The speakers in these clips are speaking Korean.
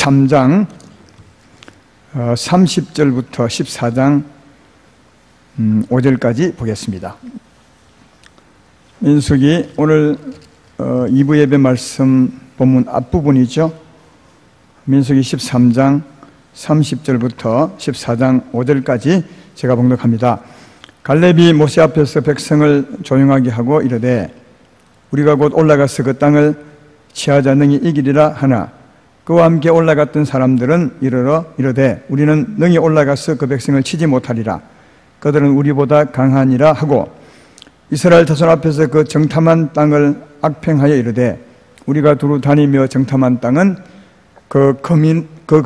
13장 30절부터 14장 5절까지 보겠습니다. 민수기 오늘 2부 예배 말씀 본문 앞부분이죠. 민수기 13장 30절부터 14장 5절까지 제가 봉독합니다. 갈렙이 모세 앞에서 백성을 조용하게 하고 이르되 우리가 곧 올라가서 그 땅을 취하자 능히 이기리라 하나 그와 함께 올라갔던 사람들은 이르되 우리는 능히 올라가서 그 백성을 치지 못하리라. 그들은 우리보다 강하니라 하고 이스라엘 자손 앞에서 그 정탐한 땅을 악평하여 이르되 우리가 두루 다니며 정탐한 땅은 그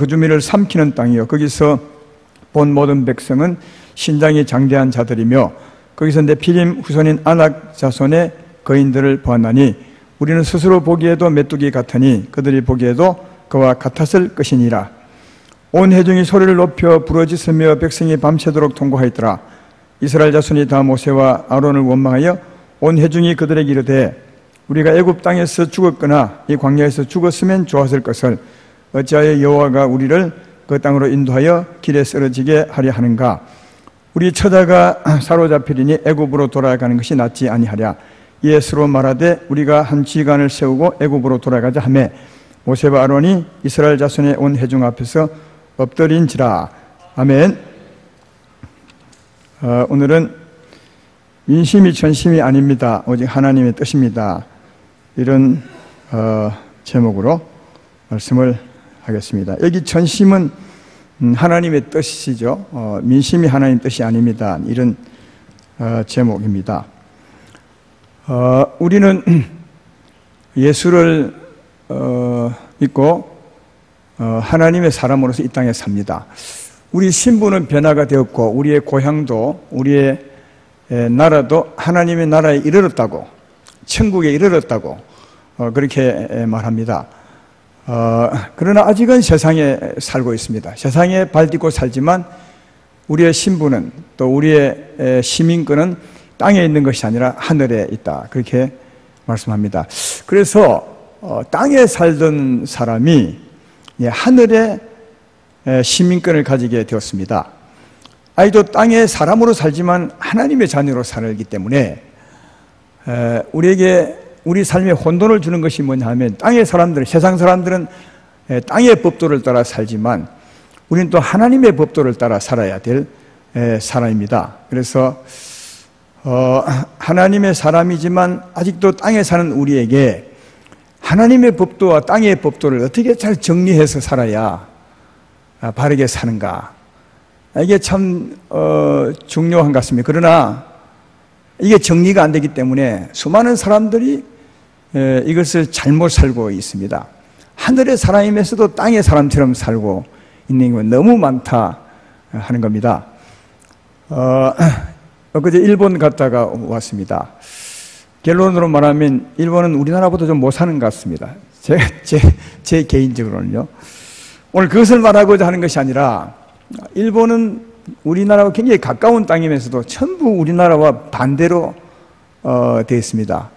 주민을 삼키는 땅이요 거기서 본 모든 백성은 신장이 장대한 자들이며 거기서 네피림 후손인 아낙 자손의 거인들을 보았나니 우리는 스스로 보기에도 메뚜기 같으니 그들이 보기에도 그와 같았을 것이니라. 온 회중이 소리를 높여 부르짖으며 백성이 밤새도록 통곡하였더라. 이스라엘 자손이 다 모세와 아론을 원망하여 온 회중이 그들에게 이르되 우리가 애굽 땅에서 죽었거나 이 광야에서 죽었으면 좋았을 것을 어찌하여 여호와가 우리를 그 땅으로 인도하여 길에 쓰러지게 하려 하는가. 우리 처자가 사로잡히리니 애굽으로 돌아가는 것이 낫지 아니하랴. 이에 서로 말하되 우리가 한 지간을 세우고 애굽으로 돌아가자 하며 모세와 아론이 이스라엘 자손의 온 회중 앞에서 엎드린지라. 아멘. 오늘은 인심이 전심이 아닙니다. 오직 하나님의 뜻입니다. 이런 제목으로 말씀을 하겠습니다. 여기 전심은 하나님의 뜻이죠. 민심이 하나님 뜻이 아닙니다. 이런 제목입니다. 우리는 예수를 믿고 하나님의 사람으로서 이 땅에 삽니다. 우리 신분은 변화가 되었고 우리의 고향도 우리의 나라도 하나님의 나라에 이르렀다고, 천국에 이르렀다고 그렇게 말합니다. 그러나 아직은 세상에 살고 있습니다. 세상에 발 딛고 살지만 우리의 신분은 또 우리의 시민권은 땅에 있는 것이 아니라 하늘에 있다. 그렇게 말씀합니다. 그래서 땅에 살던 사람이 하늘의 시민권을 가지게 되었습니다. 아이도 땅의 사람으로 살지만 하나님의 자녀로 살기 때문에 우리에게 우리 삶에 혼돈을 주는 것이 뭐냐 하면 땅의 사람들, 세상 사람들은 땅의 법도를 따라 살지만 우리는 또 하나님의 법도를 따라 살아야 될 사람입니다. 그래서 하나님의 사람이지만 아직도 땅에 사는 우리에게 하나님의 법도와 땅의 법도를 어떻게 잘 정리해서 살아야 바르게 사는가, 이게 참 중요한 것 같습니다. 그러나 이게 정리가 안 되기 때문에 수많은 사람들이 이것을 잘못 살고 있습니다. 하늘의 사람이면서도 땅의 사람처럼 살고 있는 건 너무 많다 하는 겁니다. 엊그제 일본 갔다가 왔습니다. 결론으로 말하면 일본은 우리나라보다 좀 못 사는 것 같습니다. 제 개인적으로는요. 오늘 그것을 말하고자 하는 것이 아니라 일본은 우리나라와 굉장히 가까운 땅이면서도 전부 우리나라와 반대로 되어 있습니다.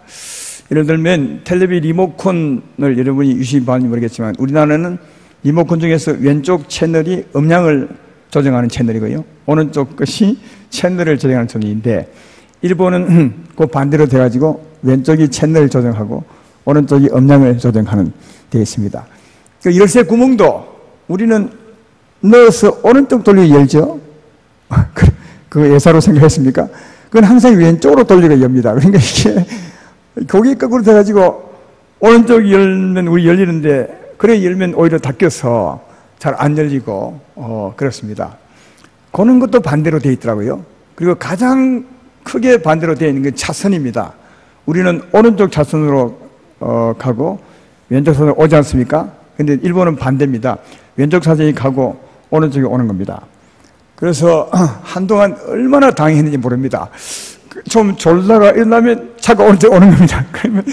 예를 들면 텔레비 리모컨을 여러분이 유심히 봤는지 모르겠지만 우리나라는 리모컨 중에서 왼쪽 채널이 음량을 조정하는 채널이고요, 오른쪽 것이 채널을 조정하는 채널인데 일본은 그 반대로 돼가지고 왼쪽이 채널을 조정하고 오른쪽이 음량을 조정하는 되어 있습니다. 그 열쇠 구멍도 우리는 넣어서 오른쪽 돌리고 열죠. 그거 예사로 생각했습니까? 그건 항상 왼쪽으로 돌리고 엽니다. 그러니까 이게 고개 거꾸로 돼가지고 오른쪽 열면 우리 열리는데 그래 열면 오히려 닫혀서 잘 안 열리고 그렇습니다. 그런 것도 반대로 되어 있더라고요. 그리고 가장 크게 반대로 되어 있는 게 차선입니다. 우리는 오른쪽 차선으로 가고 왼쪽 차선으로 오지 않습니까? 근데 일본은 반대입니다. 왼쪽 차선이 가고 오른쪽이 오는 겁니다. 그래서 한동안 얼마나 당했는지 모릅니다. 좀 졸다가 일어나면 차가 오른쪽 오는 겁니다. 그러면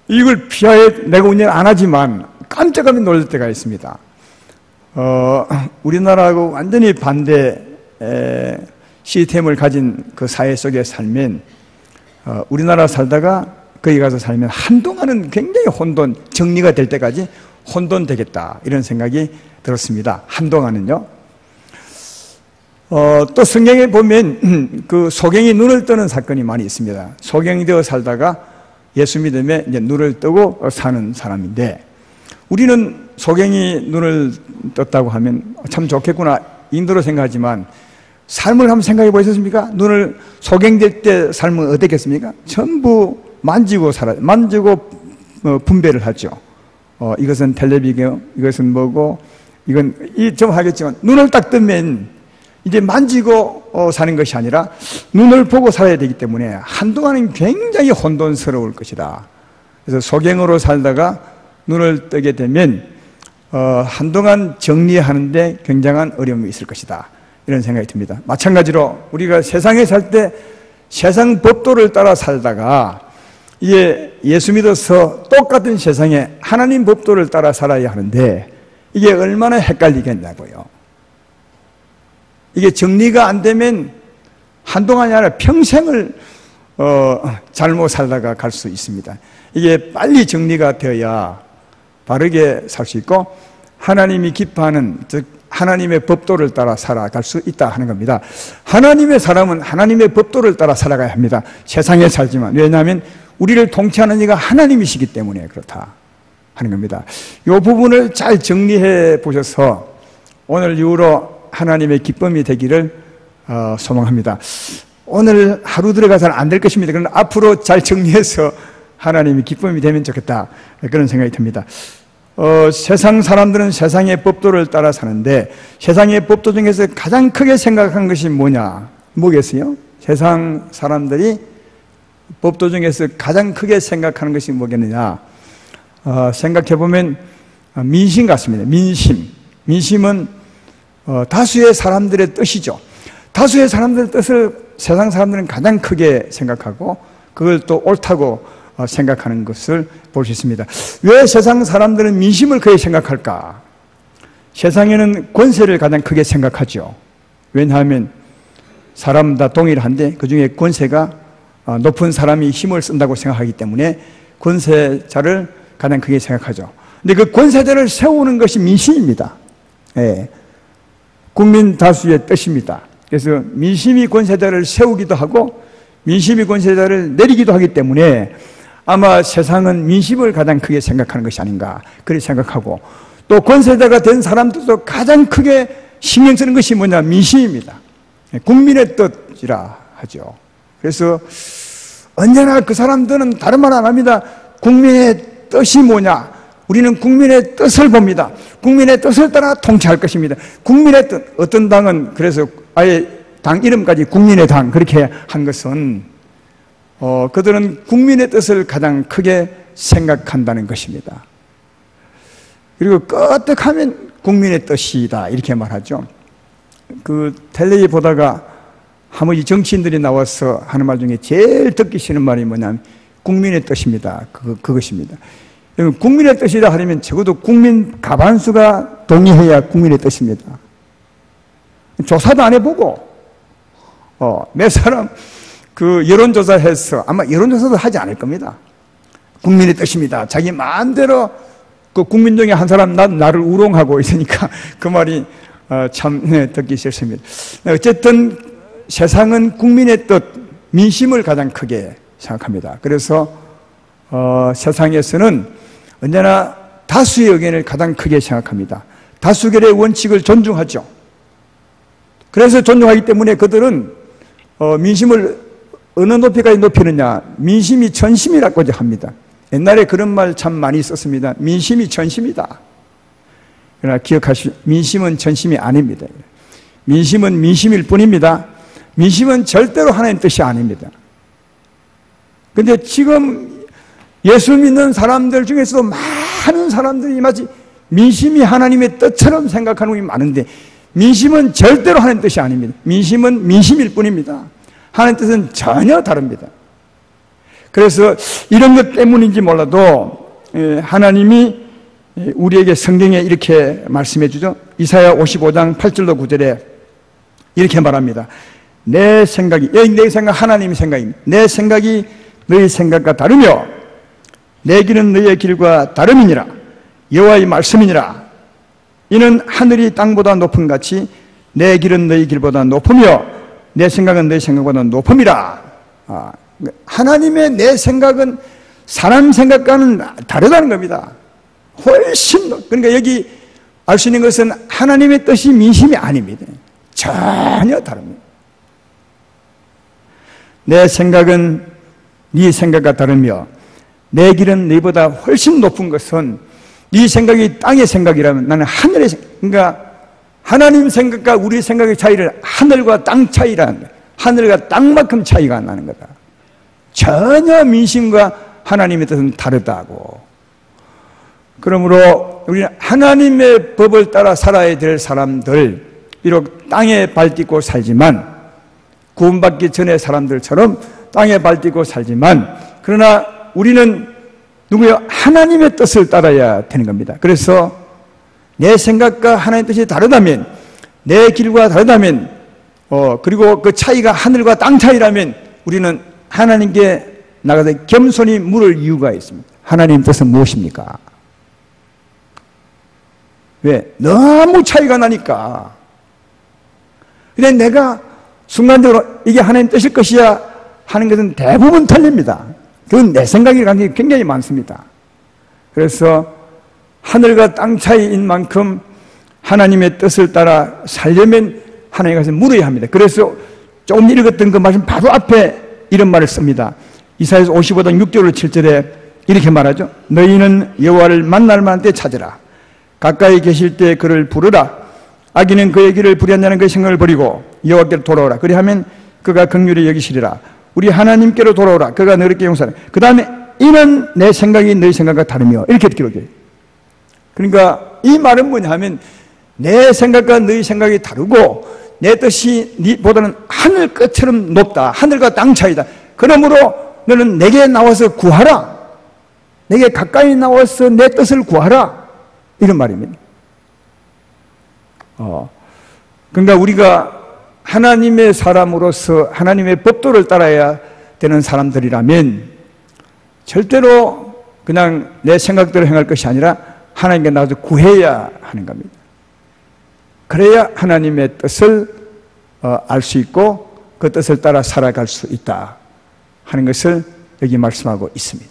이걸 피하여 내가 운전 안 하지만 깜짝깜짝 놀랄 때가 있습니다. 우리나라하고 완전히 반대 시스템을 가진 그 사회 속에 살면 우리나라 살다가 거기 가서 살면 한동안은 굉장히 혼돈, 정리가 될 때까지 혼돈되겠다 이런 생각이 들었습니다. 한동안은요. 또 성경에 보면 그 소경이 눈을 뜨는 사건이 많이 있습니다. 소경이 되어 살다가 예수 믿음에 이제 눈을 뜨고 사는 사람인데, 우리는 소경이 눈을 떴다고 하면 참 좋겠구나 인도로 생각하지만, 삶을 한번 생각해 보셨습니까? 눈을 소경될 때 삶은 어땠겠습니까? 전부 만지고 만지고 분배를 하죠. 이것은 텔레비전, 이것은 뭐고, 이건 좀 하겠지만, 눈을 딱 뜨면 이제 만지고 사는 것이 아니라 눈을 보고 살아야 되기 때문에 한동안은 굉장히 혼돈스러울 것이다. 그래서 소경으로 살다가 눈을 뜨게 되면 한동안 정리하는데 굉장한 어려움이 있을 것이다, 이런 생각이 듭니다. 마찬가지로 우리가 세상에 살 때 세상 법도를 따라 살다가 이게 예수 믿어서 똑같은 세상에 하나님 법도를 따라 살아야 하는데 이게 얼마나 헷갈리겠냐고요. 이게 정리가 안 되면 한동안이 아니라 평생을 잘못 살다가 갈 수 있습니다. 이게 빨리 정리가 되어야 바르게 살 수 있고 하나님이 기뻐하는, 즉 하나님의 법도를 따라 살아갈 수 있다 하는 겁니다. 하나님의 사람은 하나님의 법도를 따라 살아가야 합니다. 세상에 살지만. 왜냐하면 우리를 통치하는 이가 하나님이시기 때문에 그렇다 하는 겁니다. 이 부분을 잘 정리해 보셔서 오늘 이후로 하나님의 기쁨이 되기를 소망합니다. 오늘 하루 들어가서는 안 될 것입니다. 그러나 앞으로 잘 정리해서 하나님의 기쁨이 되면 좋겠다, 그런 생각이 듭니다. 세상 사람들은 세상의 법도를 따라 사는데 세상의 법도 중에서 가장 크게 생각한 것이 뭐겠어요? 세상 사람들이 법도 중에서 가장 크게 생각하는 것이 뭐겠느냐? 생각해보면 민심 같습니다. 민심은 다수의 사람들의 뜻이죠. 다수의 사람들의 뜻을 세상 사람들은 가장 크게 생각하고 그걸 또 옳다고 생각하는 것을 볼 수 있습니다. 왜 세상 사람들은 민심을 크게 생각할까? 세상에는 권세를 가장 크게 생각하죠. 왜냐하면 사람 다 동일한데 그 중에 권세가 높은 사람이 힘을 쓴다고 생각하기 때문에 권세자를 가장 크게 생각하죠. 근데 그 권세자를 세우는 것이 민심입니다. 예. 국민 다수의 뜻입니다. 그래서 민심이 권세자를 세우기도 하고 민심이 권세자를 내리기도 하기 때문에 아마 세상은 민심을 가장 크게 생각하는 것이 아닌가 그렇게 생각하고, 또 권세자가 된 사람들도 가장 크게 신경 쓰는 것이 뭐냐? 민심입니다. 국민의 뜻이라 하죠. 그래서 언제나 그 사람들은 다른 말 안 합니다. 국민의 뜻이 뭐냐? 우리는 국민의 뜻을 봅니다. 국민의 뜻을 따라 통치할 것입니다. 국민의 뜻, 어떤 당은 그래서 아예 당 이름까지 국민의 당 그렇게 한 것은 그들은 국민의 뜻을 가장 크게 생각한다는 것입니다. 그리고 끄떡하면 국민의 뜻이다 이렇게 말하죠. 그 텔레비 보다가 한번 이 정치인들이 나와서 하는 말 중에 제일 듣기 싫은 말이 뭐냐면 국민의 뜻입니다. 그것입니다. 국민의 뜻이라 하려면 적어도 국민 과반수가 동의해야 국민의 뜻입니다. 조사도 안 해보고 몇 사람 그 여론조사해서 아마 여론조사도 하지 않을 겁니다. 국민의 뜻입니다. 자기 마음대로 그 국민 중에 한 사람 나를 우롱하고 있으니까 그 말이 참 듣기 싫습니다. 어쨌든 세상은 국민의 뜻, 민심을 가장 크게 생각합니다. 그래서 세상에서는 언제나 다수의 의견을 가장 크게 생각합니다. 다수결의 원칙을 존중하죠. 그래서 존중하기 때문에 그들은 민심을 어느 높이까지 높이느냐? 민심이 전심이라고 합니다. 옛날에 그런 말 참 많이 썼습니다. 민심이 전심이다. 그러나 기억하십시오. 민심은 전심이 아닙니다. 민심은 민심일 뿐입니다. 민심은 절대로 하나님의 뜻이 아닙니다. 그런데 지금 예수 믿는 사람들 중에서도 많은 사람들이 마치 민심이 하나님의 뜻처럼 생각하는 분이 많은데 민심은 절대로 하나님의 뜻이 아닙니다. 민심은 민심일 뿐입니다. 하나님 뜻은 전혀 다릅니다. 그래서 이런 것 때문인지 몰라도 하나님이 우리에게 성경에 이렇게 말씀해 주죠. 이사야 55장 8절로 9절에 이렇게 말합니다. 내 생각이, 내 생각 하나님의 생각입니다. 내 생각이 너희 생각과 다르며 내 길은 너희의 길과 다름이니라. 여호와의 말씀이니라. 이는 하늘이 땅보다 높음 같이 내 길은 너희 길보다 높으며 내 생각은 너희 생각보다 높음이라. 하나님의 내 생각은 사람 생각과는 다르다는 겁니다. 훨씬 그러니까 여기 알 수 있는 것은 하나님의 뜻이 민심이 아닙니다. 전혀 다릅니다. 내 생각은 네 생각과 다르며 내 길은 너희보다 훨씬 높은 것은 네 생각이 땅의 생각이라면 나는 하늘의 생각. 그러니까 하나님 생각과 우리 생각의 차이를 하늘과 땅 차이라는 거예요. 하늘과 땅만큼 차이가 나는 거다. 전혀 민심과 하나님의 뜻은 다르다고. 그러므로 우리는 하나님의 법을 따라 살아야 될 사람들, 비록 땅에 발딛고 살지만, 구원받기 전의 사람들처럼 땅에 발딛고 살지만, 그러나 우리는 누구요? 하나님의 뜻을 따라야 되는 겁니다. 그래서 내 생각과 하나님의 뜻이 다르다면, 내 길과 다르다면, 그리고 그 차이가 하늘과 땅 차이라면 우리는 하나님께 나가서 겸손히 물을 이유가 있습니다. 하나님 뜻은 무엇입니까? 왜? 너무 차이가 나니까. 근데 내가 순간적으로 이게 하나님 뜻일 것이야 하는 것은 대부분 틀립니다. 그건 내 생각이 가는 게 굉장히 많습니다. 그래서 하늘과 땅 차이인 만큼 하나님의 뜻을 따라 살려면 하나님 가서 물어야 합니다. 그래서 조금 읽었던 그 말씀 바로 앞에 이런 말을 씁니다. 이사야서 55장 6절 7절에 이렇게 말하죠. 너희는 여호와를 만날 만한 때 찾으라. 가까이 계실 때 그를 부르라. 악인은 그의 길을 불의하냐는 그 생각을 버리고 여호와께로 돌아오라. 그리하면 그가 긍휼히 여기시리라. 우리 하나님께로 돌아오라. 그가 너희에게 용서하라. 그 다음에 이는 내 생각이 너희 생각과 다르며 이렇게 기록해요. 그러니까 이 말은 뭐냐 하면 내 생각과 너희 생각이 다르고 내 뜻이 니보다는 하늘 끝처럼 높다. 하늘과 땅 차이다. 그러므로 너는 내게 나와서 구하라. 내게 가까이 나와서 내 뜻을 구하라. 이런 말입니다. 그러니까 우리가 하나님의 사람으로서 하나님의 법도를 따라야 되는 사람들이라면 절대로 그냥 내 생각대로 행할 것이 아니라 하나님께 나와서 구해야 하는 겁니다. 그래야 하나님의 뜻을 알 수 있고 그 뜻을 따라 살아갈 수 있다 하는 것을 여기 말씀하고 있습니다.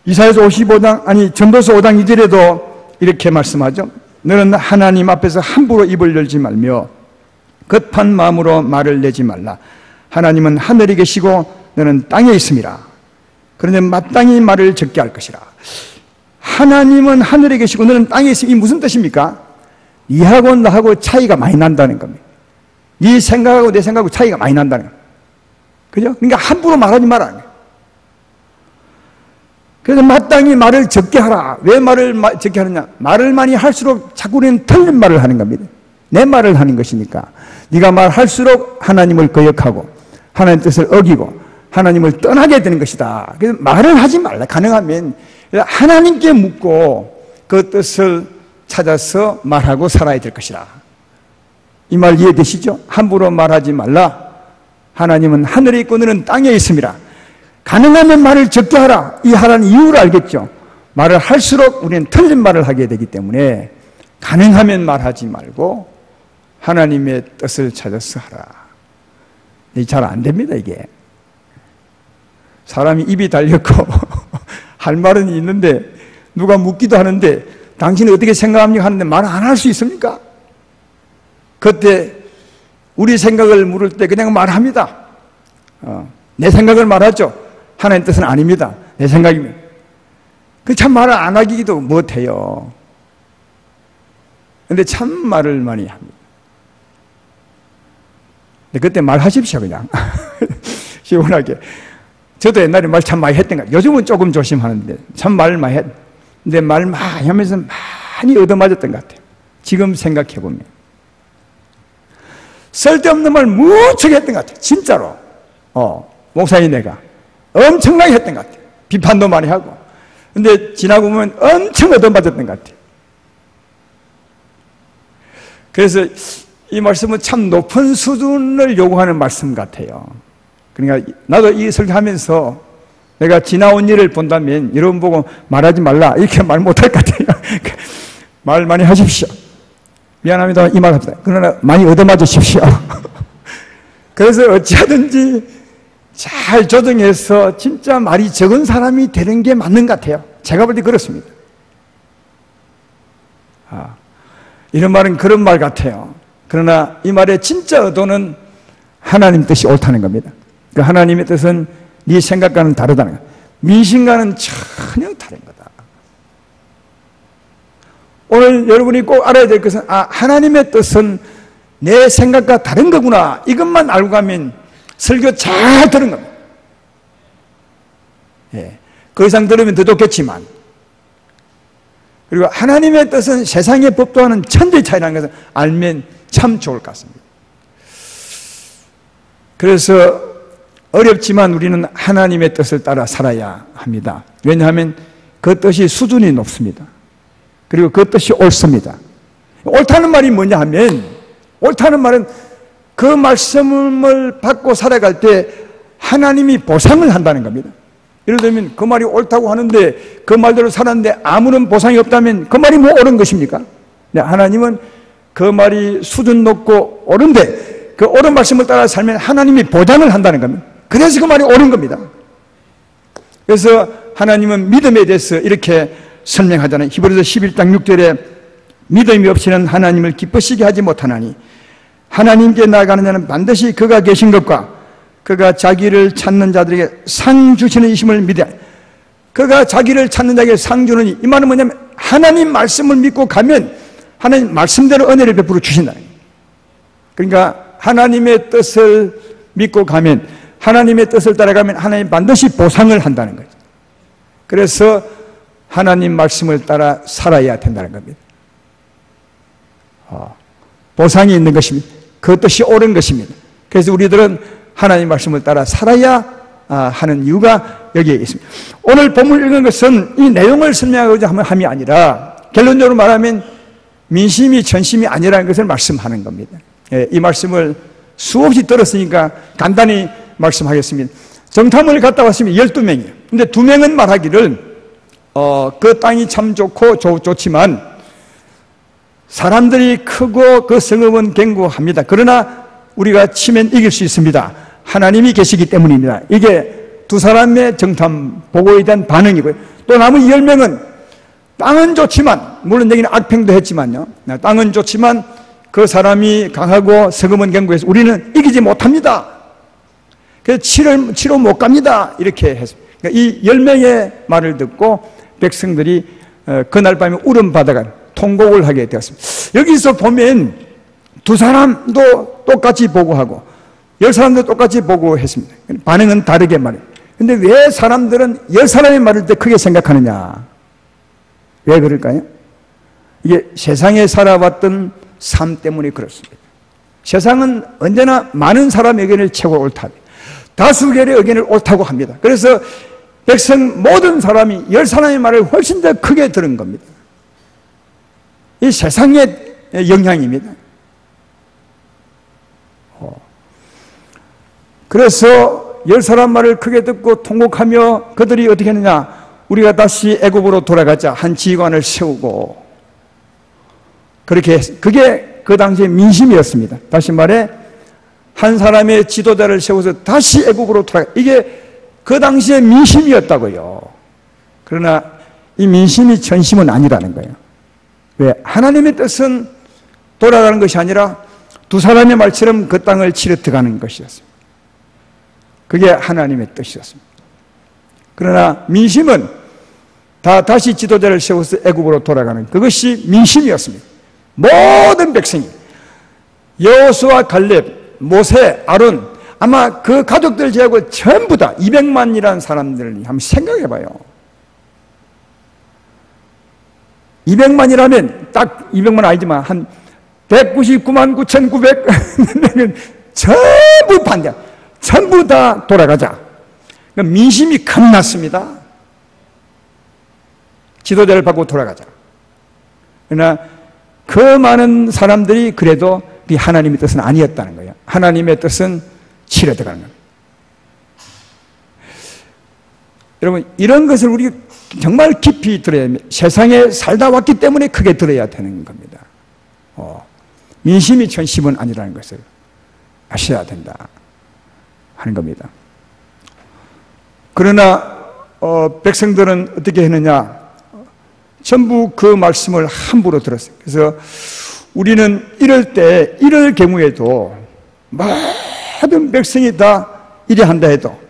이사야서 55장 전도서 5장 2절에도 이렇게 말씀하죠. 너는 하나님 앞에서 함부로 입을 열지 말며 급한 마음으로 말을 내지 말라. 하나님은 하늘에 계시고 너는 땅에 있음이라. 그런데 마땅히 말을 적게 할 것이라. 하나님은 하늘에 계시고 너는 땅에 있음이 무슨 뜻입니까? 니하고 나하고 차이가 많이 난다는 겁니다. 네 생각하고 내 생각하고 차이가 많이 난다는 겁니다. 그죠? 그러니까 함부로 말하지 마라. 그래서 마땅히 말을 적게 하라. 왜 말을 적게 하느냐? 말을 많이 할수록 자꾸 우리는 틀린 말을 하는 겁니다. 내 말을 하는 것이니까. 네가 말할수록 하나님을 거역하고 하나님 뜻을 어기고 하나님을 떠나게 되는 것이다. 그래서 말을 하지 말라. 가능하면 하나님께 묻고 그 뜻을 찾아서 말하고 살아야 될 것이다. 이 말 이해되시죠? 함부로 말하지 말라. 하나님은 하늘에 있고 너는 땅에 있음이라. 가능하면 말을 적게 하라. 이 하라는 이유를 알겠죠? 말을 할수록 우리는 틀린 말을 하게 되기 때문에 가능하면 말하지 말고 하나님의 뜻을 찾아서 하라. 잘 안 됩니다, 이게. 사람이 입이 달렸고 할 말은 있는데 누가 묻기도 하는데 당신이 어떻게 생각합니까? 하는데 말 안 할 수 있습니까? 그때 우리 생각을 물을 때 그냥 말합니다. 내 생각을 말하죠. 하나님 뜻은 아닙니다. 내 생각입니다. 그 참 말을 안 하기도 못해요. 근데 참 말을 많이 합니다. 근데 그때 말하십시오, 그냥. 시원하게. 저도 옛날에 말 참 많이 했던 것 같아요. 요즘은 조금 조심하는데 참 말 많이 했. 근데 말 많이 하면서 많이 얻어맞았던 것 같아요. 지금 생각해보면. 쓸데없는 말 무척 했던 것 같아요. 진짜로. 목사님 내가 엄청나게 했던 것 같아요. 비판도 많이 하고. 근데 지나고 보면 엄청 얻어맞았던 것 같아요. 그래서 이 말씀은 참 높은 수준을 요구하는 말씀 같아요. 그러니까 나도 이 설교하면서 내가 지나온 일을 본다면 여러분 보고 말하지 말라 이렇게 말 못할 것 같아요. 말 많이 하십시오. 미안합니다. 이 말 합니다. 그러나 많이 얻어맞으십시오. 그래서 어찌하든지 잘 조정해서 진짜 말이 적은 사람이 되는 게 맞는 것 같아요. 제가 볼 때 그렇습니다. 이런 말은 그런 말 같아요. 그러나 이 말의 진짜 의도는 하나님 뜻이 옳다는 겁니다. 그 하나님의 뜻은 네 생각과는 다르다는 거예요. 민심과는 전혀 다른 거다. 오늘 여러분이 꼭 알아야 될 것은 하나님의 뜻은 내 생각과 다른 거구나. 이것만 알고 가면 설교 잘 들은 겁니다. 예. 그 이상 들으면 더 좋겠지만, 그리고 하나님의 뜻은 세상의 법도와는 천지 차이라는 것을 알면 참 좋을 것 같습니다. 그래서 어렵지만 우리는 하나님의 뜻을 따라 살아야 합니다. 왜냐하면 그 뜻이 수준이 높습니다. 그리고 그 뜻이 옳습니다. 옳다는 말이 뭐냐 하면, 옳다는 말은 그 말씀을 받고 살아갈 때 하나님이 보상을 한다는 겁니다. 예를 들면 그 말이 옳다고 하는데 그 말대로 살았는데 아무런 보상이 없다면 그 말이 뭐 옳은 것입니까? 네, 하나님은 그 말이 수준 높고 옳은데 그 옳은 말씀을 따라 살면 하나님이 보장을 한다는 겁니다. 그래서 그 말이 옳은 겁니다. 그래서 하나님은 믿음에 대해서 이렇게 설명하잖아요. 히브리서 11장 6절에 믿음이 없이는 하나님을 기쁘시게 하지 못하나니 하나님께 나아가는 자는 반드시 그가 계신 것과 그가 자기를 찾는 자들에게 상 주시는 이심을 믿어야 해요. 그가 자기를 찾는 자에게 상 주는 이 말은 뭐냐면 하나님 말씀을 믿고 가면 하나님 말씀대로 은혜를 베풀어 주신다. 그러니까 하나님의 뜻을 믿고 가면, 하나님의 뜻을 따라가면 하나님 반드시 보상을 한다는 거죠. 그래서 하나님 말씀을 따라 살아야 된다는 겁니다. 보상이 있는 것입니다. 그 뜻이 옳은 것입니다. 그래서 우리들은 하나님 말씀을 따라 살아야 하는 이유가 여기에 있습니다. 오늘 본문을 읽은 것은 이 내용을 설명하고자 함이 아니라 결론적으로 말하면 민심이 전심이 아니라는 것을 말씀하는 겁니다. 이 말씀을 수없이 들었으니까 간단히 말씀하겠습니다. 정탐을 갔다 왔으면 12명이에요. 근데 2명은 말하기를 그 땅이 참 좋고 좋지만 사람들이 크고 그 성읍은 견고합니다. 그러나 우리가 치면 이길 수 있습니다. 하나님이 계시기 때문입니다. 이게 두 사람의 정탐 보고에 대한 반응이고요. 또 남은 10명은 땅은 좋지만, 물론 여기는 악평도 했지만요, 땅은 좋지만 그 사람이 강하고 성읍은 견고해서 우리는 이기지 못합니다. 그래서 치러 못 갑니다. 이렇게 했습니다. 그러니까 이 10명의 말을 듣고 백성들이 그날 밤에 울음바다가 통곡을 하게 되었습니다. 여기서 보면 두 사람도 똑같이 보고하고 10사람도 똑같이 보고했습니다. 반응은 다르게 말해요. 근데 왜 사람들은 10사람의 말을 때 크게 생각하느냐? 왜 그럴까요? 이게 세상에 살아왔던 삶 때문에 그렇습니다. 세상은 언제나 많은 사람의 의견을 최고 옳다, 다수결의 의견을 옳다고 합니다. 그래서 백성 모든 사람이 10사람의 말을 훨씬 더 크게 들은 겁니다. 이 세상의 영향입니다. 그래서 10사람 말을 크게 듣고 통곡하며 그들이 어떻게 했느냐? 우리가 다시 애굽으로 돌아가자 한 지휘관을 세우고, 그렇게 그게 그 당시의 민심이었습니다. 다시 말해 한 사람의 지도자를 세워서 다시 애굽으로 돌아가, 이게 그 당시의 민심이었다고요. 그러나 이 민심이 전심은 아니라는 거예요. 왜? 하나님의 뜻은 돌아가는 것이 아니라 두 사람의 말처럼 그 땅을 치러 들어가는 것이었습니다. 그게 하나님의 뜻이었습니다. 그러나 민심은 다시 지도자를 세워서 애굽으로 돌아가는 그것이 민심이었습니다. 모든 백성이, 여호수아, 갈렙, 모세, 아론, 아마 그 가족들 제하고 전부 다 200만이라는 사람들을 한번 생각해 봐요. 200만이라면 딱 200만 아니지만 한 199만 9,900명은 전부 반대, 전부 다 돌아가자. 그러니까 민심이 겁났습니다. 지도자를 받고 돌아가자. 그러나 그 많은 사람들이 그래도 하나님의 뜻은 아니었다는 거예요. 하나님의 뜻은 치러 들어가는 거예요. 여러분, 이런 것을 우리 정말 깊이 들어야 합니다. 세상에 살다 왔기 때문에 크게 들어야 되는 겁니다. 민심이 천심은 아니라는 것을 아셔야 된다 하는 겁니다. 그러나 백성들은 어떻게 했느냐? 전부 그 말씀을 함부로 들었어요. 그래서 우리는 이럴 경우에도 모든 백성이 다 이래 한다 해도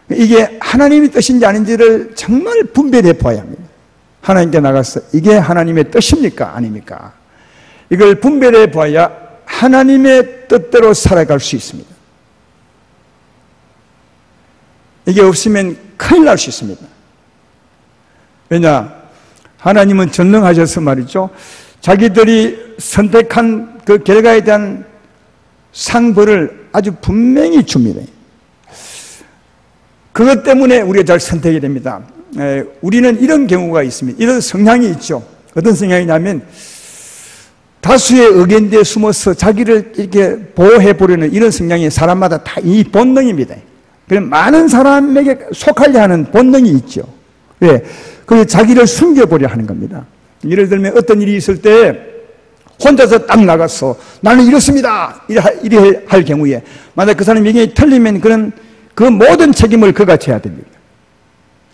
이게 하나님의 뜻인지 아닌지를 정말 분별해 봐야 합니다. 하나님께 나가서 이게 하나님의 뜻입니까? 아닙니까? 이걸 분별해 봐야 하나님의 뜻대로 살아갈 수 있습니다. 이게 없으면 큰일 날 수 있습니다. 왜냐? 하나님은 전능하셔서 말이죠. 자기들이 선택한 그 결과에 대한 상벌을 아주 분명히 줍니다. 그것 때문에 우리가 잘 선택이 됩니다. 우리는 이런 경우가 있습니다. 이런 성향이 있죠. 어떤 성향이냐면 다수의 의견대에 숨어서 자기를 이렇게 보호해보려는 이런 성향이 사람마다 다 이 본능입니다. 그럼 많은 사람에게 속하려 하는 본능이 있죠. 왜? 그래서 자기를 숨겨보려 하는 겁니다. 예를 들면 어떤 일이 있을 때 혼자서 딱 나가서 나는 이렇습니다 이래 할 경우에 만약 그 사람 의견이 틀리면 그 모든 책임을 그가 져야 됩니다.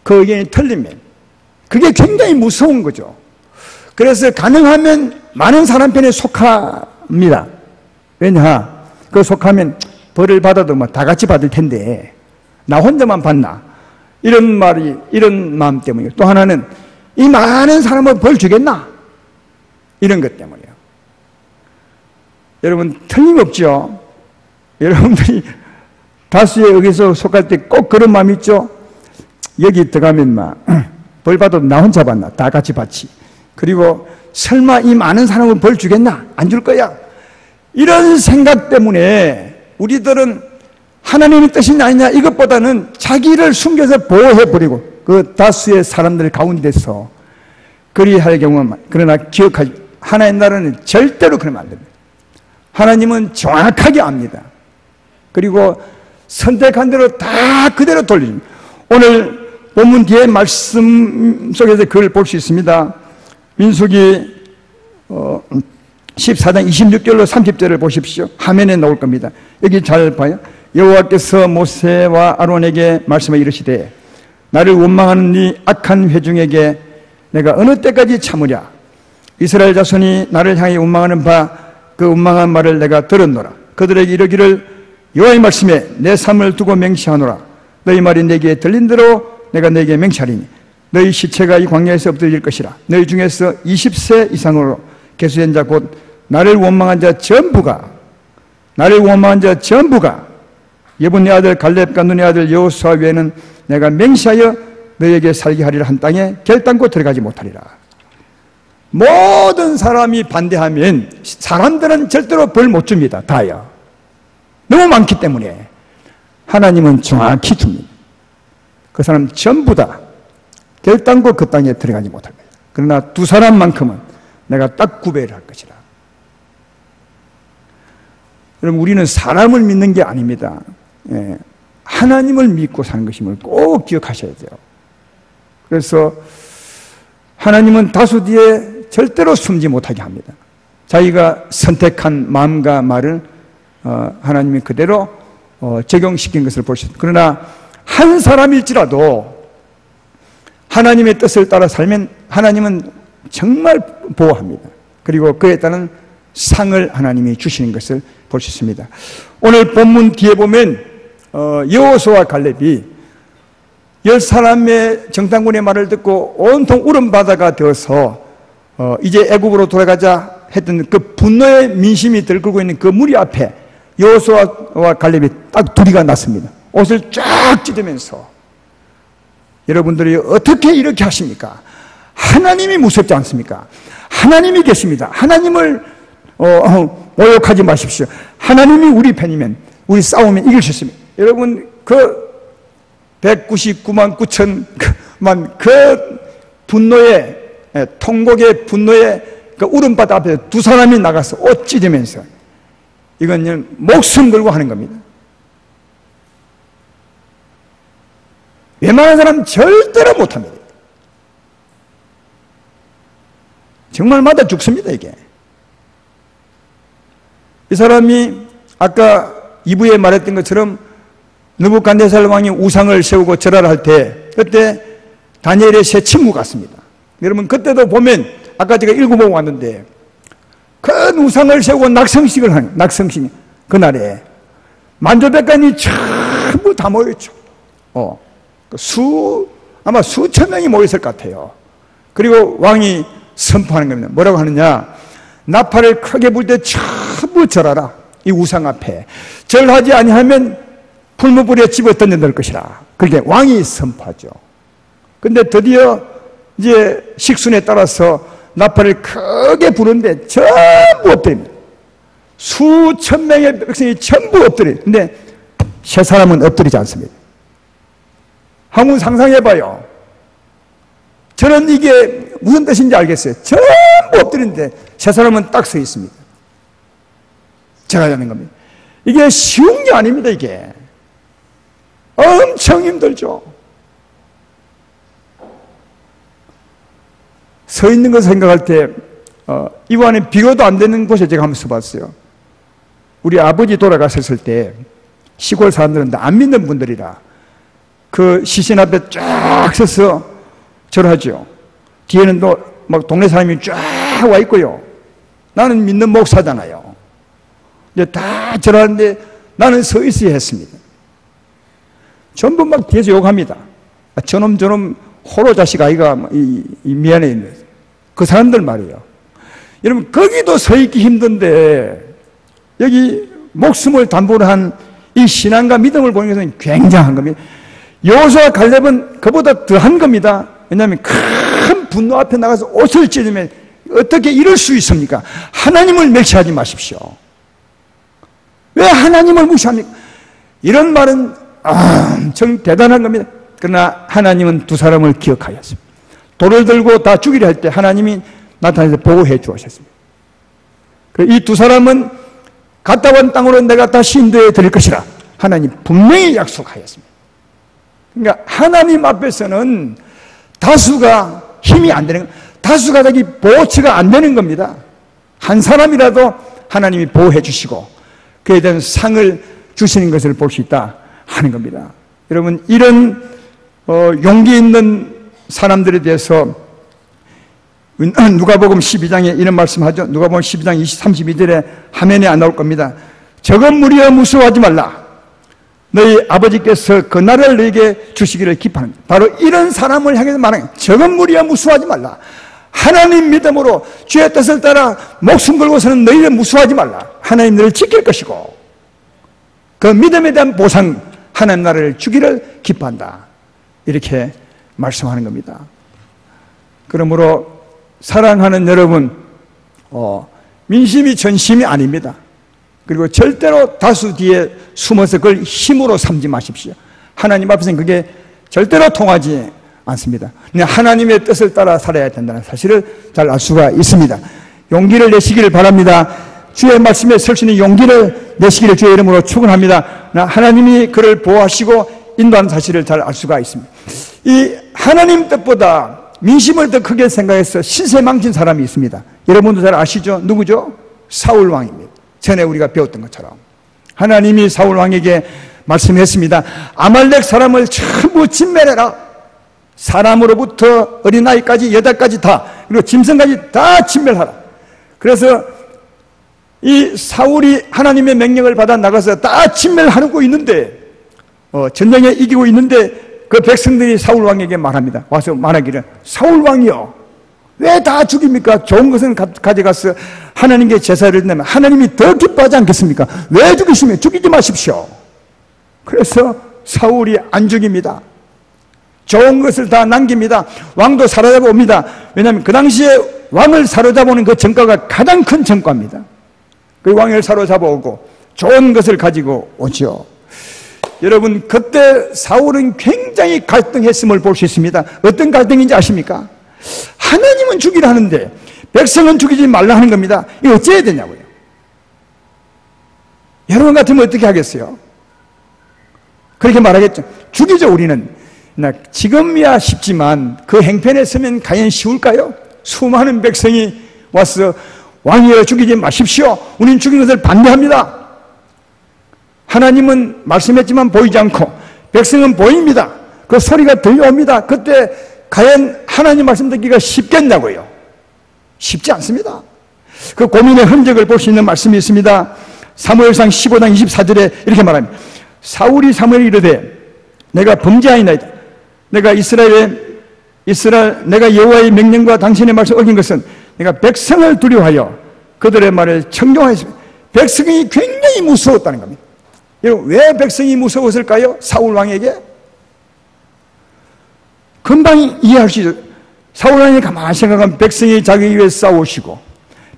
그 의견이 틀리면 그게 굉장히 무서운 거죠. 그래서 가능하면 많은 사람 편에 속합니다. 왜냐? 그 속하면 벌을 받아도 뭐 다 같이 받을 텐데 나 혼자만 받나? 이런 마음 때문이에요. 또 하나는 이 많은 사람을 벌 주겠나? 이런 것 때문이에요. 여러분, 틀림없죠? 여러분들이 다수의 의견에서 속할 때 꼭 그런 마음 있죠? 여기 들어가면 벌 받아도 나 혼자 받나? 다 같이 받지. 그리고 설마 이 많은 사람을 벌 주겠나? 안 줄 거야. 이런 생각 때문에 우리들은 하나님의 뜻이냐 아니냐 이것보다는 자기를 숨겨서 보호해버리고 그 다수의 사람들 가운데서 그리할 경우만. 그러나 기억하지, 하나님 나라는 절대로 그러면 안 됩니다. 하나님은 정확하게 압니다. 그리고 선택한 대로 다 그대로 돌립니다. 오늘 본문 뒤에 말씀 속에서 그걸 볼 수 있습니다. 민수기 14장 26절로 30절을 보십시오. 화면에 나올 겁니다. 여기 잘 봐요. 여호와께서 모세와 아론에게 말씀하 이르시되 나를 원망하는 네 악한 회중에게 내가 어느 때까지 참으랴. 이스라엘 자손이 나를 향해 원망하는 바 그 원망한 말을 내가 들었노라. 그들에게 이르기를 여호와의 말씀에 내 삶을 두고 맹세하노라. 너희 말이 내게 들린 대로 내가 내게 맹세하리니 너희 시체가 이 광야에서 엎드릴 것이라. 너희 중에서 20세 이상으로 계수된 자 곧 나를 원망한 자 전부가 예분네 아들 갈렙과 눈의 아들 여호수아 외에는 내가 맹세하여 너희에게 살게 하리라 한 땅에 결단코 들어가지 못하리라. 모든 사람이 반대하면 사람들은 절대로 벌 못 줍니다. 다요. 너무 많기 때문에 하나님은 정확히 줍니다. 그 사람 전부 다 결단코 그 땅에 들어가지 못할 거예요. 그러나 두 사람만큼은 내가 딱 구별을 할 것이라. 여러분, 우리는 사람을 믿는 게 아닙니다. 하나님을 믿고 사는 것임을 꼭 기억하셔야 돼요. 그래서 하나님은 다수 뒤에 절대로 숨지 못하게 합니다. 자기가 선택한 마음과 말을 하나님이 그대로 적용시킨 것을 볼 수 있습니다. 그러나 한 사람일지라도 하나님의 뜻을 따라 살면 하나님은 정말 보호합니다. 그리고 그에 따른 상을 하나님이 주시는 것을 볼 수 있습니다. 오늘 본문 뒤에 보면 여호수아와 갈렙이 10사람의 정탐꾼의 말을 듣고 온통 울음바다가 되어서 이제 애굽으로 돌아가자 했던 그 분노의 민심이 들끓고 있는 그 무리 앞에 여호수아와 갈렙이 딱 둘이가 났습니다. 옷을 쫙 찢으면서 여러분들이 어떻게 이렇게 하십니까? 하나님이 무섭지 않습니까? 하나님이 계십니다. 하나님을 모욕하지 마십시오. 하나님이 우리 편이면 우리 싸우면 이길 수 있습니다. 여러분, 그 199만 9천만 그 분노의 통곡의 분노의 그 울음바다 앞에 두 사람이 나가서 옷 찢으면서 이건 목숨 걸고 하는 겁니다. 웬만한 사람 절대로 못합니다. 정말 맞아 죽습니다, 이게. 이 사람이 아까 2부에 말했던 것처럼 느부갓네살 왕이 우상을 세우고 절하를 할 때 그때 다니엘의 세 친구 같습니다. 여러분 그때도 보면 아까 제가 읽어보고 왔는데 큰 우상을 세우고 낙성식을 하는 낙성식 그날에 만조백관이 전부 다 모였죠. 아마 수천 명이 모였을 것 같아요. 그리고 왕이 선포하는 겁니다. 뭐라고 하느냐? 나팔을 크게 불 때 전부 절하라. 이 우상 앞에 절하지 아니하면 풀무불에 집어 던져놓을 것이라. 그렇게 왕이 선포하죠. 근데 드디어 이제 식순에 따라서 나팔을 크게 부르는데 전부 엎드립니다. 수천 명의 백성이 전부 엎드려요. 근데 세 사람은 엎드리지 않습니다. 한번 상상해봐요. 저는 이게 무슨 뜻인지 알겠어요. 전부 엎드리는데 세 사람은 딱 서 있습니다. 제가 하는 겁니다. 이게 쉬운 게 아닙니다. 이게 엄청 힘들죠. 서 있는 거 생각할 때 이번에 비교도 안 되는 곳에 제가 한번 서봤어요. 우리 아버지 돌아가셨을 때 시골 사람들은 안 믿는 분들이라 그 시신 앞에 쫙 서서 절하죠. 뒤에는 또 막 동네 사람이 쫙 와 있고요. 나는 믿는 목사잖아요. 이제 다 절하는데 나는 서 있어야 했습니다. 전부 막 뒤에서 욕합니다. 저놈 호로 자식 아이가 미안해. 그 사람들 말이에요. 여러분 거기도 서 있기 힘든데 여기 목숨을 담보로 한 이 신앙과 믿음을 보는 것은 굉장한 겁니다. 여호수아와 갈렙은 그보다 더한 겁니다. 왜냐하면 큰 분노 앞에 나가서 옷을 찢으면 어떻게 이럴 수 있습니까? 하나님을 멸시하지 마십시오. 왜 하나님을 무시합니까? 이런 말은 엄청 대단한 겁니다. 그러나 하나님은 두 사람을 기억하였습니다. 돌을 들고 다 죽이려 할 때 하나님이 나타나서 보호해 주셨습니다. 이 두 사람은 갔다 온 땅으로 내가 다시 인도해 드릴 것이라 하나님 분명히 약속하였습니다. 그러니까 하나님 앞에서는 다수가 힘이 안 되는, 다수가 자기 보호처가 안 되는 겁니다. 한 사람이라도 하나님이 보호해 주시고 그에 대한 상을 주시는 것을 볼 수 있다 하는 겁니다. 여러분 이런 용기 있는 사람들에 대해서 누가복음 12장에 이런 말씀하죠. 누가복음 12장 32절에 화면에 안 나올 겁니다. 적은 무리여 무서워하지 말라. 너희 아버지께서 그 나라를 너에게 주시기를 기뻐한다. 바로 이런 사람을 향해서 말하는 거예요. 적은 무리여 무서워하지 말라. 하나님 믿음으로 주의 뜻을 따라 목숨 걸고서는 너희를 무서워하지 말라. 하나님 너를 지킬 것이고 그 믿음에 대한 보상 하나님 나라를 주기를 기뻐한다. 이렇게 말씀하는 겁니다. 그러므로 사랑하는 여러분, 민심이 전심이 아닙니다. 그리고 절대로 다수 뒤에 숨어서 그걸 힘으로 삼지 마십시오. 하나님 앞에서는 그게 절대로 통하지 않습니다. 하나님의 뜻을 따라 살아야 된다는 사실을 잘 알 수가 있습니다. 용기를 내시기를 바랍니다. 주의 말씀에 설 수 있는 용기를 내시기를 주의 이름으로 축원합니다. 하나님이 그를 보호하시고 인도하는 사실을 잘 알 수가 있습니다. 이 하나님 뜻보다 민심을 더 크게 생각해서 신세 망친 사람이 있습니다. 여러분도 잘 아시죠? 누구죠? 사울 왕입니다. 전에 우리가 배웠던 것처럼 하나님이 사울 왕에게 말씀했습니다. 아말렉 사람을 전부 진멸해라. 사람으로부터 어린아이까지 여자까지 다, 그리고 짐승까지 다 진멸하라. 그래서 이 사울이 하나님의 명령을 받아 나가서 다 진멸하고 있는데 전쟁에 이기고 있는데 그 백성들이 사울 왕에게 말합니다. 와서 말하기를 사울 왕이요, 왜 다 죽입니까? 좋은 것은 가져가서 하나님께 제사를 드리면 하나님이 더 기뻐하지 않겠습니까? 왜 죽이시면 죽이지 마십시오. 그래서 사울이 안 죽입니다. 좋은 것을 다 남깁니다. 왕도 사로잡아 옵니다. 왜냐하면 그 당시에 왕을 사로잡아오는 그 전과가 가장 큰 전과입니다. 그 왕을 사로잡아 오고 좋은 것을 가지고 오죠. 여러분 그때 사울은 굉장히 갈등했음을 볼 수 있습니다. 어떤 갈등인지 아십니까? 하나님은 죽이라 하는데 백성은 죽이지 말라 하는 겁니다. 이거 어째야 되냐고요. 여러분 같으면 어떻게 하겠어요? 그렇게 말하겠죠. 죽이죠. 우리는 지금이야 쉽지만 그 행편에 서면 과연 쉬울까요? 수많은 백성이 와서 왕이여 죽이지 마십시오. 우리는 죽인 것을 반대합니다. 하나님은 말씀했지만 보이지 않고 백성은 보입니다. 그 소리가 들려옵니다. 그때 과연 하나님 말씀 듣기가 쉽겠냐고요? 쉽지 않습니다. 그 고민의 흔적을 볼 수 있는 말씀이 있습니다. 사무엘상 15장 24절에 이렇게 말합니다. 사울이 사무엘에 이르되 내가 범죄하였나이다. 내가 내가 여호와의 명령과 당신의 말씀을 어긴 것은 내가 백성을 두려워하여 그들의 말을 청종하였습니다. 백성이 굉장히 무서웠다는 겁니다. 여러분, 왜 백성이 무서웠을까요? 사울 왕에게? 금방 이해할 수 있어요. 사울 왕이 가만히 생각하면 백성이 자기 위해 싸우시고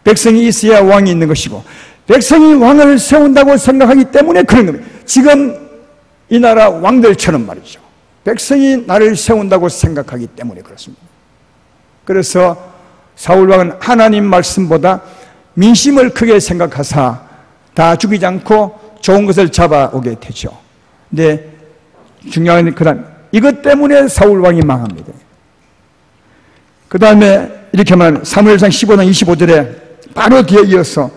백성이 있어야 왕이 있는 것이고 백성이 왕을 세운다고 생각하기 때문에 그런 겁니다. 지금 이 나라 왕들처럼 말이죠. 백성이 나를 세운다고 생각하기 때문에 그렇습니다. 그래서 사울 왕은 하나님 말씀보다 민심을 크게 생각하사 다 죽이지 않고 좋은 것을 잡아오게 되죠. 근데 중요한 건 이것 때문에 사울 왕이 망합니다. 그 다음에 이렇게 말하면 사무엘상 15장 25절에 바로 뒤에 이어서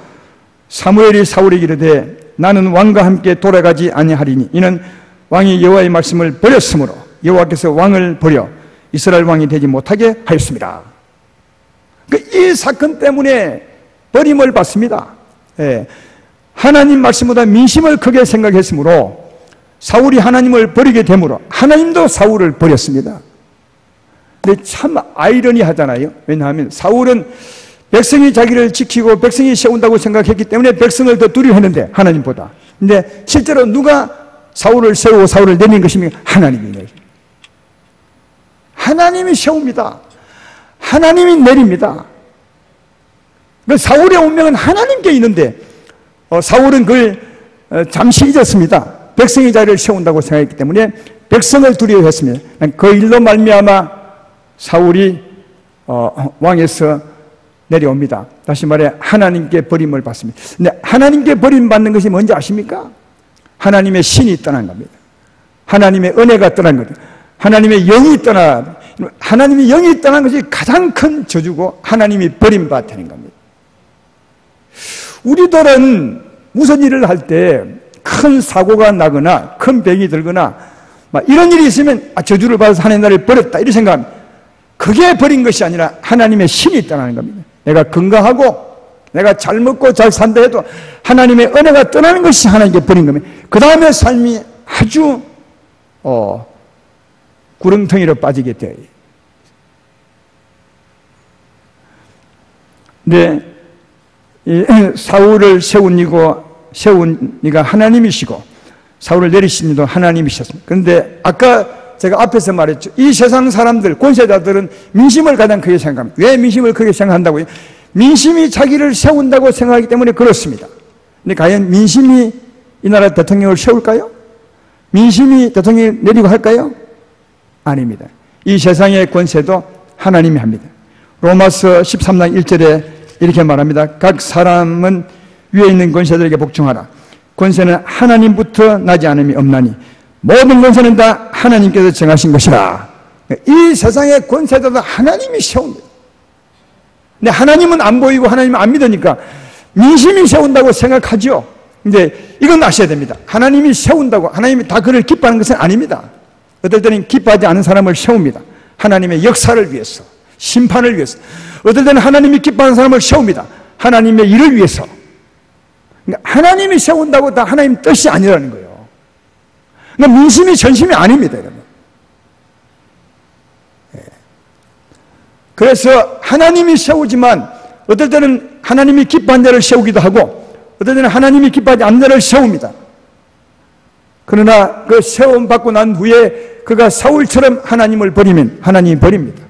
사무엘이 사울에게 이르되 나는 왕과 함께 돌아가지 아니하리니 이는 왕이 여호와의 말씀을 버렸으므로 여호와께서 왕을 버려 이스라엘 왕이 되지 못하게 하였습니다. 이 사건 때문에 버림을 받습니다. 하나님 말씀보다 민심을 크게 생각했으므로 사울이 하나님을 버리게 되므로 하나님도 사울을 버렸습니다. 근데 참 아이러니하잖아요. 왜냐하면 사울은 백성이 자기를 지키고 백성이 세운다고 생각했기 때문에 백성을 더 두려워했는데 하나님보다. 근데 실제로 누가 사울을 세우고 사울을 내린 것입니까? 하나님이에요. 하나님이 세웁니다. 하나님이 내립니다. 사울의 운명은 하나님께 있는데 사울은 그걸 잠시 잊었습니다. 백성이 자기를 세운다고 생각했기 때문에 백성을 두려워했습니다. 그 일로 말미암아 사울이 왕에서 내려옵니다. 다시 말해 하나님께 버림을 받습니다. 근데 하나님께 버림받는 것이 뭔지 아십니까? 하나님의 신이 떠난 겁니다. 하나님의 은혜가 떠난 겁니다. 하나님의 영이 떠나, 하나님의 영이 떠난 것이 가장 큰 저주고 하나님이 버림받는 겁니다. 우리들은 무슨 일을 할 때 큰 사고가 나거나 큰 병이 들거나 이런 일이 있으면 저주를 받아서 하나님 나를 버렸다 이렇게 생각합니다. 그게 버린 것이 아니라 하나님의 신이 떠나는 겁니다. 내가 건강하고 내가 잘 먹고 잘 산다 해도 하나님의 은혜가 떠나는 것이 하나님께 버린 겁니다. 그 다음에 삶이 아주 구렁텅이로 빠지게 돼요. 근데 사울을 세운 이가 하나님이시고 사울을 내리신 이도 하나님이셨습니다. 그런데 아까 제가 앞에서 말했죠. 이 세상 사람들, 권세자들은 민심을 가장 크게 생각합니다. 왜 민심을 크게 생각한다고요? 민심이 자기를 세운다고 생각하기 때문에 그렇습니다. 근데 과연 민심이 이 나라 대통령을 세울까요? 민심이 대통령을 내리고 할까요? 아닙니다. 이 세상의 권세도 하나님이 합니다. 로마서 13장 1절에 이렇게 말합니다. 각 사람은 위에 있는 권세들에게 복종하라. 권세는 하나님부터 나지 않음이 없나니 모든 권세는 다 하나님께서 정하신 것이라. 이 세상의 권세도 하나님이 세웁니다. 근데 하나님은 안 보이고 하나님은 안 믿으니까 민심이 세운다고 생각하죠. 근데 이건 아셔야 됩니다. 하나님이 세운다고 하나님이 다 그를 기뻐하는 것은 아닙니다. 어떨 때는 기뻐하지 않은 사람을 세웁니다. 하나님의 역사를 위해서, 심판을 위해서. 어떨 때는 하나님이 기뻐하는 사람을 세웁니다. 하나님의 일을 위해서. 그러니까 하나님이 세운다고 다 하나님 뜻이 아니라는 거예요. 그러니까 민심이 전심이 아닙니다, 여러분. 그래서 하나님이 세우지만 어떨 때는 하나님이 기뻐한 자를 세우기도 하고 어떨 때는 하나님이 기뻐하지 않는 자를 세웁니다. 그러나 그 세움 받고 난 후에 그가 사울처럼 하나님을 버리면 하나님이 버립니다.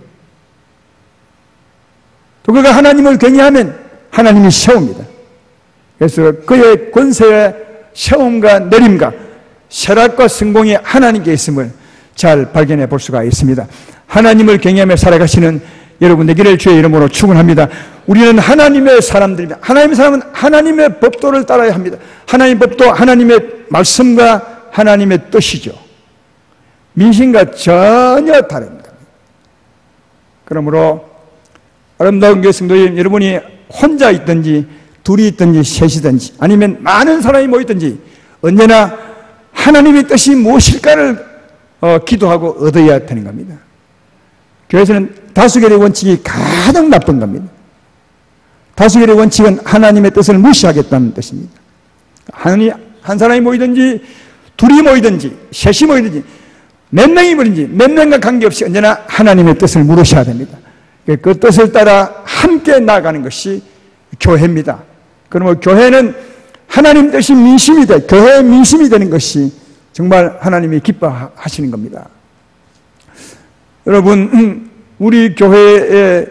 또 그가 하나님을 경외하면 하나님이 세웁니다. 그래서 그의 권세의 세움과 내림과 쇠락과 성공이 하나님께 있음을 잘 발견해 볼 수가 있습니다. 하나님을 경외하며 살아가시는 여러분 되기를 주의 이름으로 축원합니다. 우리는 하나님의 사람들입니다. 하나님의 사람은 하나님의 법도를 따라야 합니다. 하나님의 법도 하나님의 말씀과 하나님의 뜻이죠. 민심과 전혀 다릅니다. 그러므로 아름다운 교회 성도님, 여러분이 혼자 있든지 둘이 있든지 셋이든지 아니면 많은 사람이 모이든지 언제나 하나님의 뜻이 무엇일까를 기도하고 얻어야 되는 겁니다. 교회에서는 다수결의 원칙이 가장 나쁜 겁니다. 다수결의 원칙은 하나님의 뜻을 무시하겠다는 뜻입니다. 한 사람이 모이든지 둘이 모이든지 셋이 모이든지 몇 명이 모이든지 몇 명과 관계없이 언제나 하나님의 뜻을 물으셔야 됩니다. 그 뜻을 따라 함께 나아가는 것이 교회입니다. 그러면 교회는 하나님 뜻이 민심이 돼, 교회의 민심이 되는 것이 정말 하나님이 기뻐하시는 겁니다. 여러분, 우리 교회에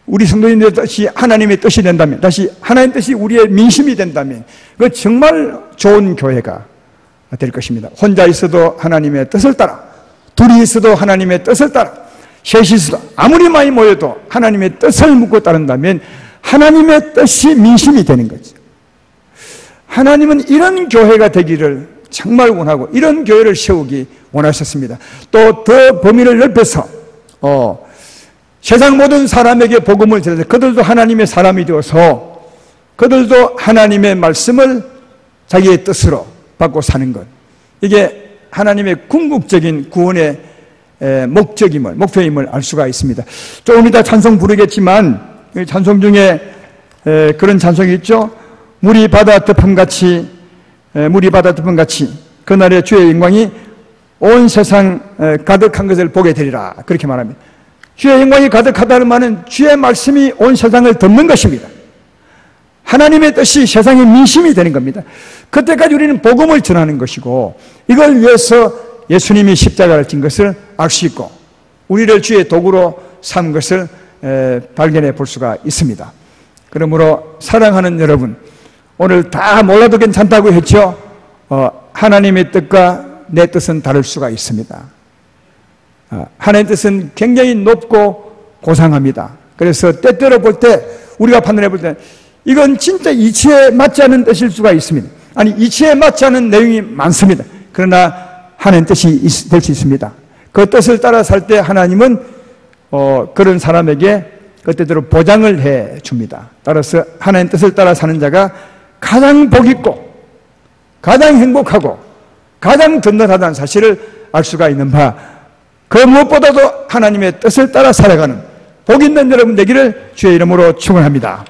우리 성도님들의 뜻이 하나님의 뜻이 된다면, 다시 하나님의 뜻이 우리의 민심이 된다면 그 정말 좋은 교회가 될 것입니다. 혼자 있어도 하나님의 뜻을 따라, 둘이 있어도 하나님의 뜻을 따라, 셋이 있어도 아무리 많이 모여도 하나님의 뜻을 묻고 따른다면 하나님의 뜻이 민심이 되는 거죠. 하나님은 이런 교회가 되기를 정말 원하고 이런 교회를 세우기 원하셨습니다. 또 더 범위를 넓혀서 세상 모든 사람에게 복음을 전해서 그들도 하나님의 사람이 되어서 그들도 하나님의 말씀을 자기의 뜻으로 받고 사는 것, 이게 하나님의 궁극적인 구원의 목표임을 알 수가 있습니다. 조금 이따 찬송 부르겠지만 찬송 중에 그런 찬송이 있죠. 물이 바다 덮음같이 그날의 주의 영광이 온 세상 가득한 것을 보게 되리라, 그렇게 말합니다. 주의 영광이 가득하다는 말은 주의 말씀이 온 세상을 덮는 것입니다. 하나님의 뜻이 세상의 민심이 되는 겁니다. 그때까지 우리는 복음을 전하는 것이고 이걸 위해서 예수님이 십자가를 진 것을 알 수 있고 우리를 주의 도구로 삼은 것을 발견해 볼 수가 있습니다. 그러므로 사랑하는 여러분, 오늘 다 몰라도 괜찮다고 했죠. 하나님의 뜻과 내 뜻은 다를 수가 있습니다. 하나님의 뜻은 굉장히 높고 고상합니다. 그래서 때때로 볼 때 우리가 판단해 볼 때 이건 진짜 이치에 맞지 않는 뜻일 수가 있습니다. 아니, 이치에 맞지 않는 내용이 많습니다. 그러나 하나님 뜻이 될 수 있습니다. 그 뜻을 따라 살 때 하나님은 그런 사람에게 그때대로 보장을 해 줍니다. 따라서 하나님 뜻을 따라 사는 자가 가장 복 있고 가장 행복하고 가장 든든하다는 사실을 알 수가 있는 바, 그 무엇보다도 하나님의 뜻을 따라 살아가는 복 있는 여러분 되기를 주의 이름으로 축원합니다.